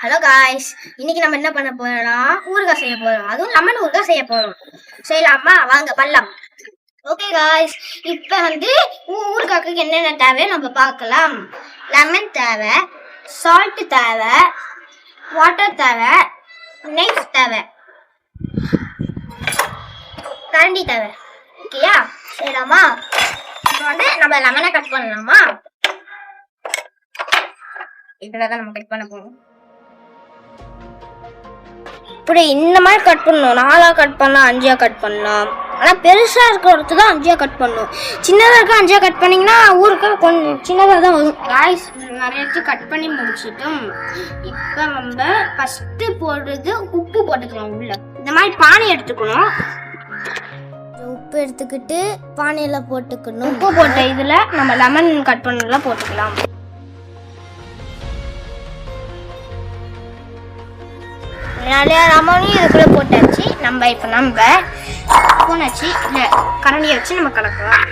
Hello guys, இன்னைக்கு நம்ம என்ன பண்ண போறோம்னா ஊறுகாய் செய்ய போறோம். அதுவும் லெமன் ஊறுகாய் செய்ய போறோம். செய்யலாமா? வாங்க பண்ணலாம். ஓகே காய்ஸ், இப்போ ஊறுகாய்க்கு என்னென்ன தேவை நம்ம பார்க்கலாம். லெமன் தேவை, சால்ட் தேவை, வாட்டர் தேவை, நெய்ஸ் தேவை, கரண்டி தேவை. ஓகேயா? செய்யலாமா? இப்போ நம்ம லெமனை கட் பண்ணலாமா? இதுலதான் நம்ம கட் பண்ண போறோம். இப்படி இந்த மாதிரி கட் பண்ணணும். 4ஆ கட் பண்ணலாம், 5ஆ கட் பண்ணலாம். ஆனால் பெருசாக இருக்கிறது தான் 5ஆ கட் பண்ணணும். சின்னதாக இருக்க 5ஆ கட் பண்ணிங்கன்னா ஊருக்கு கொஞ்சம் சின்னதாக தான் வரும். காய்ஸ் நிறைய கட் பண்ணி முடிச்சிட்டோம். இப்போ நம்ம ஃபஸ்ட்டு போடுறது உப்பு போட்டுக்கலாம். உள்ள இந்த மாதிரி பானை எடுத்துக்கணும். உப்பு எடுத்துக்கிட்டு பானையில் போட்டுக்கணும். உப்பு போட்ட இதில் நம்ம லெமன் கட் பண்ணலாம் போட்டுக்கலாம். நிறையா லெமனையும் இதுக்குள்ளே போட்டாச்சு. நம்ம ஸ்பூன் வச்சு இல்லை கரண்டியை வச்சு நம்ம கலக்கலாம்.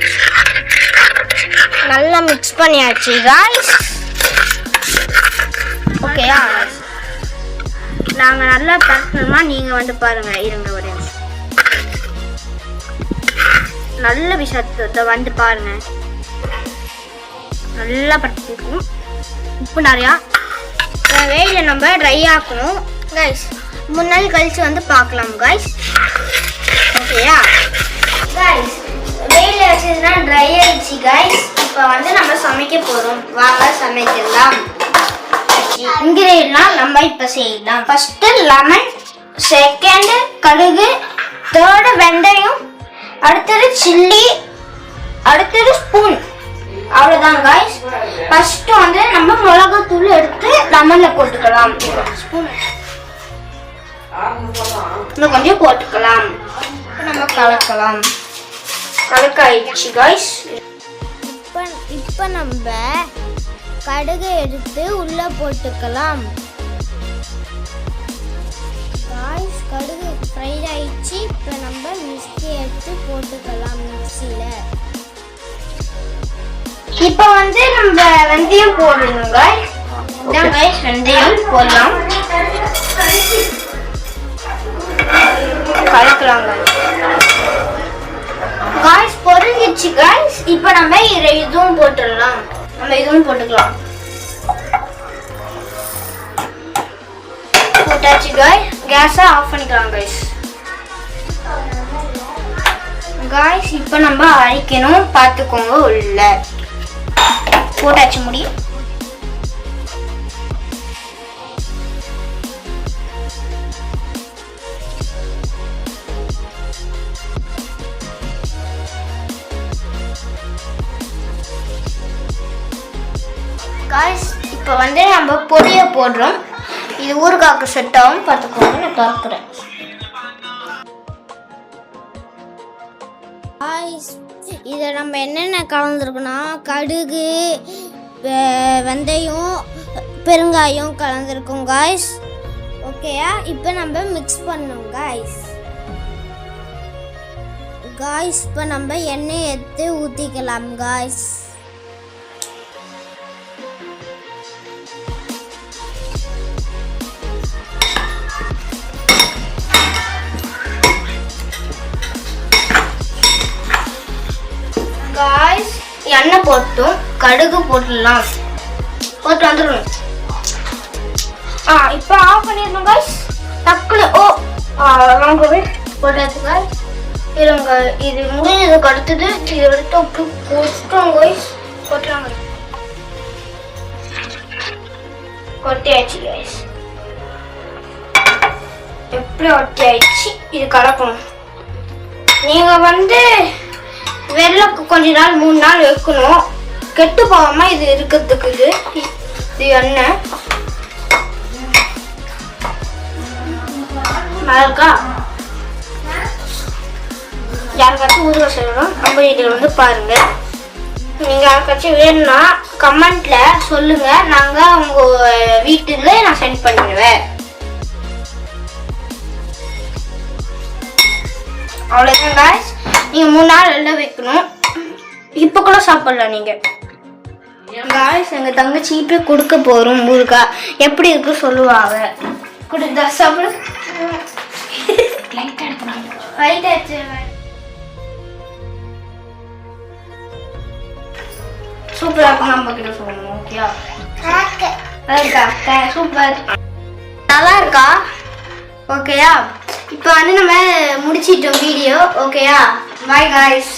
நல்லா மிக்ஸ் பண்ணியாச்சு காய்ஸ். ஓகேயா? நாங்கள் நல்லா பரட்டணுமா? நீங்கள் பாருங்கள். இருங்க ஒரு நிமிஷம். நல்ல விஷயத்தை பாருங்கள். நல்லா பரட்டிக்கணும். உப்பு நிறையா வெயில நம்ம ட்ரை ஆக்கணும் காய்ஸ். 3 நாள் கழிச்சு பார்க்கலாம் காய்ஸ். ஓகேயா காய்ஸ்? வெயில வச்சதுன்னா ட்ரை ஆயிடுச்சு காய்ஸ். இப்போ நம்ம சமைக்க போறோம். வாங்க சமைக்கலாம். இன்கிரீடியன்ட்லாம் நம்ம இப்போ செய்யலாம். ஃபர்ஸ்ட் லெமன், செகண்ட் கடுகு, தேர்டு வெந்தயம், அடுத்தது சில்லி, அடுத்தது ஸ்பூன். அவ்வளோதான் காய்ஸ். ஃபர்ஸ்ட் நம்ம மிளகாத்தூள் எடுத்து லெமன்ல போட்டுக்கலாம். ஸ்பூன் இன்னும் கொஞ்சம் போட்டுக்கலாம். நம்ம கலக்கலாம். கலக்காயிடுச்சு காய்ஸ். இப்போ நம்ம கடுகு எடுத்து உள்ள போட்டுக்கலாம் காய்ஸ். கடுகு ஃப்ரை ஆயிடுச்சு. இப்போ நம்ம மிக்ஸி எடுத்து போட்டுக்கலாம் மிக்ஸியில். இப்போ நம்ம வெந்தயம் போடணும் காய்ஸ். இதான் காய்ஸ் வெந்தயம் போடலாம். கலக்கலாங்க காய்ஸ். பொரிஞ்சிச்சு காய்ஸ். இப்போ நம்ம இதுவும் போட்டுடலாம். இதுவும் போட்டுக்கலாம். போட்டாச்சு காய்ஸ். கேஸை ஆஃப் பண்ணிக்கலாம் காய்ஸ். காய்ஸ் இப்போ நம்ம அரைக்கணும். பார்த்துக்கோங்க. உள்ள போட்டாச்சு முடியும். காய்ஸ் இப்போ நம்ம பொடியை போடுறோம். இது ஊறுகாய்க்கு செட் ஆகும். பார்த்துக்கோங்க. நான் திறக்கிறேன் காய்ஸ். இதை நம்ம என்னென்ன கலந்துருக்கோன்னா கடுகு, வெந்தயம், பெருங்காயம் கலந்துருக்கோம் காய்ஸ். ஓகேயா? இப்போ நம்ம மிக்ஸ் பண்ணோம் காய்ஸ். இப்போ நம்ம எண்ணெய் எடுத்து ஊற்றிக்கலாம் காய்ஸ். காய்ஸ் எண்ணெய் போட்டும் கடுகு போட்டுடலாம். போட்டு வந்துடணும். இப்போ ஆஃப் பண்ணிடணும் காய்ஸ். டக்குனு போட்டாச்சு காய்ஸ். இருங்க, இது முடிஞ்சதுக்கு அடுத்தது இதை எடுத்து உப்பு போட்டோம் காய்ஸ். போட்டுறாங்க. கொட்டியாச்சு காய்ஸ். எப்படி ஒட்டி ஆயிடுச்சு. இது கலக்கணும். நீங்க வெள்ளக்கு கொஞ்ச நாள் 3 நாள் வைக்கணும். கெட்டு போகாம இது இருக்கிறதுக்கு. இது எண்ணெய் நல்லா இருக்கா? யாருக்காச்சும் ஊறுகாய் செய்யணும் நம்ம இதில் பாருங்க. நீங்க யாருக்காச்சும் வேணும்னா கமெண்ட்ல சொல்லுங்க. நாங்க உங்க வீட்டுக்கு நான் சென்ட் பண்ணிடுவேன். அவ்வளோதான் காய்ஸ். நீங்கள் 3 நாள் எல்லாம் வைக்கணும். இப்போ கூட சாப்பிடலாம். நீங்கள் காய்ஸ் எங்கள் தங்கச்சி இப்போ கொடுக்க போகிறோம் முருகா எப்படி இருக்கு சொல்லுவாங்க கொடுத்தா சாப்பிடு லைட் ஆச்சு சூப்பராக இருக்கும் நம்ம கிட்ட சொல்லணும் ஓகேயா இருக்கா சூப்பர் நல்லா இருக்கா ஓகேயா இப்போ வந்து நம்ம முடிச்சிட்டோம் வீடியோ ஓகேயா பாய் காய்ஸ்